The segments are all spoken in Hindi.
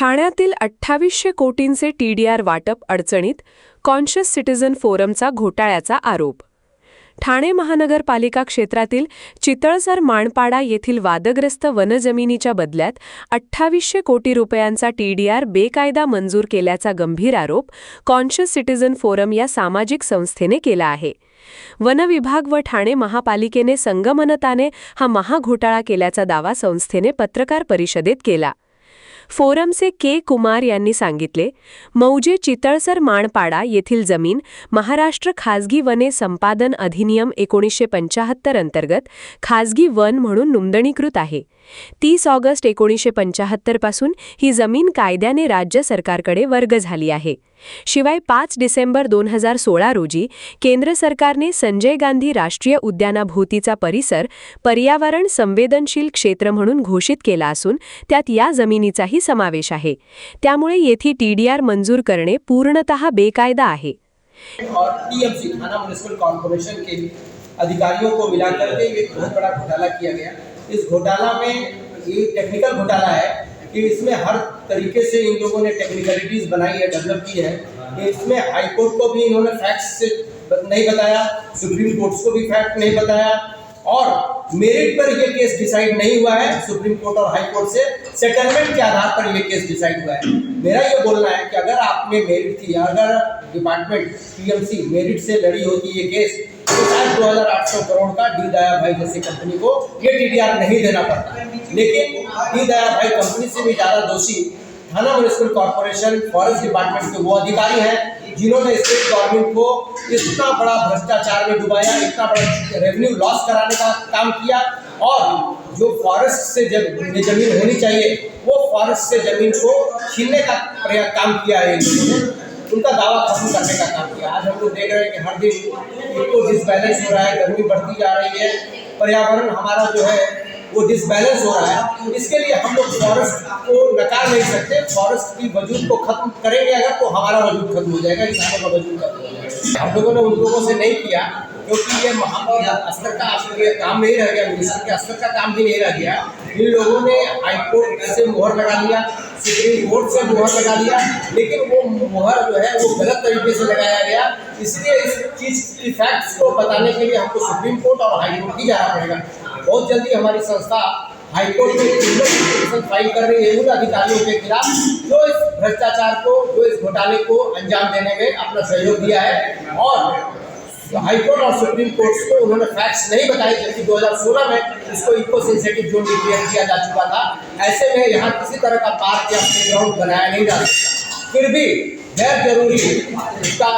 ठाण्यातील 2800 कोटींचे TDR वाटप अडचणीत, कॉन्शियस सिटीझन फोरमचा घोटाळ्याचा आरोप. ठाणे महानगरपालिका क्षेत्रातील चितळसर माणपाडा येथील वादग्रस्त वनजमिनीच्या बदल्यात 2800 कोटी रुपयांचा TDR बेकायदा मंजूर केल्याचा गंभीर आरोप कॉन्शियस सिटीझन फोरम या सामाजिक संस्थेने केला आहे. वन विभाग व ठाणे महापालिकेने संगमनताने हा महाघोटाळा केल्याचा दावा संस्थेने पत्रकार परिषदेत केला. फोरमचे के. कुमार यांनी सांगितले, मौजे चितळसर माणपाडा येथील जमीन महाराष्ट्र खाजगी वने संपादन अधिनियम 1975 अंतर्गत खाजगी वन म्हणून नोंदणीकृत आहे. 30 ऑगस्ट 1975 पासून ही जमीन कायद्याने राज्य सरकारकडे वर्ग झाली आहे. शिवाय 5 डिसेंबर 2016 रोजी केंद्र सरकारने संजय गांधी राष्ट्रीय उद्यानाभोवतीचा परिसर पर्यावरण संवेदनशील क्षेत्र म्हणून घोषित केला असून त्यात या जमिनीचाही समावेश आहे. त्यामुळे येथे TDR मंजूर करणे पूर्णतः बेकायदा आहे. और TMC थाना म्युनिसिपल कॉर्पोरेशन के अधिकारियों को मिलाकर के एक बहुत बड़ा घोटाला किया गया. इस घोटाला में ये टेक्निकल घोटाला है कि इसमें हर तरीके से इन लोगों ने टेक्निकलिटीज बनाई है, डेवलप की है. इसमें हाई कोर्ट को भी इन्होंने फैक्ट्स से नहीं बताया, सुप्रीम कोर्ट को भी फैक्ट नहीं बताया और मेरिट पर ये केस डिसाइड नहीं हुआ है. सुप्रीम कोर्ट और हाई कोर्ट से सेटलमेंट के आधार पर ये केस डिसाइड हुआ है. मेरा ये बोलना है कि अगर आपने मेरिट थी, अगर डिपार्टमेंट TMC मेरिट से लड़ी होती ये केस तो शायद 2800 करोड़ का डी दया भाई जैसी कंपनी को ये TDR नहीं देना पड़ता. लेकिन डी दया भाई कंपनी से भी ज्यादा दोषी थाना म्युनिसिपल कॉर्पोरेशन फॉरेस्ट डिपार्टमेंट के वो अधिकारी हैं जिन्होंने स्टेट गवर्नमेंट को इतना बड़ा भ्रष्टाचार में डुबाया, इतना बड़ा रेवेन्यू लॉस कराने का काम किया और जो फॉरेस्ट से जमीन होनी चाहिए वो फॉरेस्ट से जमीन को छीनने का काम किया है. इन लोगों ने उनका दावा खत्म करने का काम किया. आज हम लोग देख रहे हैं कि हर दिन एक तो डिसबैलेंस हो रहा है, गर्मी बढ़ती जा रही है, पर्यावरण हमारा जो है वो डिसबैलेंस हो रहा है. इसके लिए हम लोग फॉरेस्ट को नकार नहीं सकते. फॉरेस्ट की वजूद को खत्म करेंगे अगर तो हमारा वजूद खत्म हो जाएगा, इंसानों का वजूद खत्म हो जाएगा. हम लोगों ने उन लोगों से नहीं किया क्योंकि ये महापौर स्तर का काम नहीं रह गया, मिनिस्टर के स्तर का काम भी नहीं रह गया. इन लोगों ने हाईकोर्ट से मोहर लगा लिया, सुप्रीम कोर्ट से मोहर लगा लिया, लेकिन वो मोहर जो है वो गलत तरीके से लगाया गया. इसलिए इस चीज़ की फैक्ट्स को बताने के लिए हमको सुप्रीम कोर्ट और हाई कोर्ट ही जाना पड़ेगा. बहुत जल्दी हमारी संस्था हाईकोर्ट में क्रिमिनल पिटीशन फाइल कर रही है उन अधिकारियों के खिलाफ जो इस भ्रष्टाचार को, जो इस घोटाले को अंजाम देने में अपना सहयोग दिया है. और हाईकोर्ट और सुप्रीम कोर्ट को उन्होंने फैक्ट्स नहीं बताए, जबकि 2016 में इसको इको सेंसिटिव जोन डिक्लेयर किया जा चुका था. ऐसे में यहाँ किसी तरह का पार्क या प्लेग्राउंड बनाया नहीं जा सकता. फिर भी गैर जरूरी इसका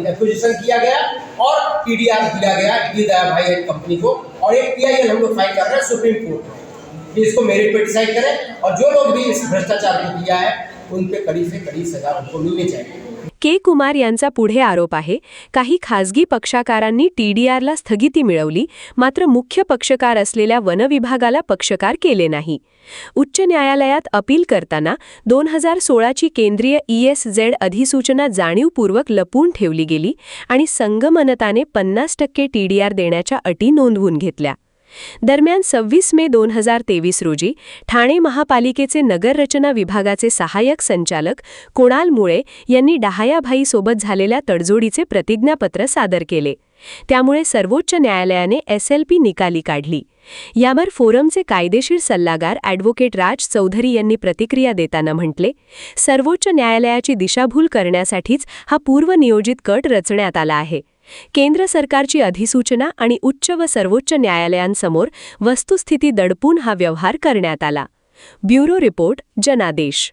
एक्विजिशन किया गया और TDR दिया गया डी दया भाई कंपनी को. और एक PIL हम लोग फाइल कर रहे हैं सुप्रीम कोर्ट में कि इसको मेरिट पे डिसाइड करें और जो लोग भी इस भ्रष्टाचार को किया है उन पे कड़ी से कड़ी सजा उनको मिलनी चाहिए. के. कुमार यांचा पुढे आरोप आहे, काही खाजगी पक्षकारांनी TDRला स्थगिती मिळवली, मात्र मुख्य पक्षकार असलेल्या वन विभागाला पक्षकार केले नाही. उच्च न्यायालयात अपील करताना 2016ची केंद्रीय ESZ अधिसूचना जाणीवपूर्वक लपवून ठेवली गेली आणि संगमनताने 50% TDR देण्याच्या अटी नोंदवून घेतल्या. दरम्यान 26 मे 2023 रोजी ठाणे महापालिकेचे नगररचना विभागाचे सहाय्यक संचालक कुणाल मुळे यांनी डहायाभाईसोबत झालेल्या तडजोडीचे प्रतिज्ञापत्र सादर केले. त्यामुळे सर्वोच्च न्यायालयाने SLP निकाली काढली. यावर फोरमचे कायदेशीर सल्लागार ॲडव्होकेट राज चौधरी यांनी प्रतिक्रिया देताना म्हटले, सर्वोच्च न्यायालयाची दिशाभूल करण्यासाठीच हा पूर्वनियोजित कट रचण्यात आला आहे. केंद्र सरकारची अधिसूचना आणि उच्च व सर्वोच्च न्यायालयांसमोर वस्तुस्थिती दडपून हा व्यवहार करण्यात आला. ब्युरो रिपोर्ट, जनादेश.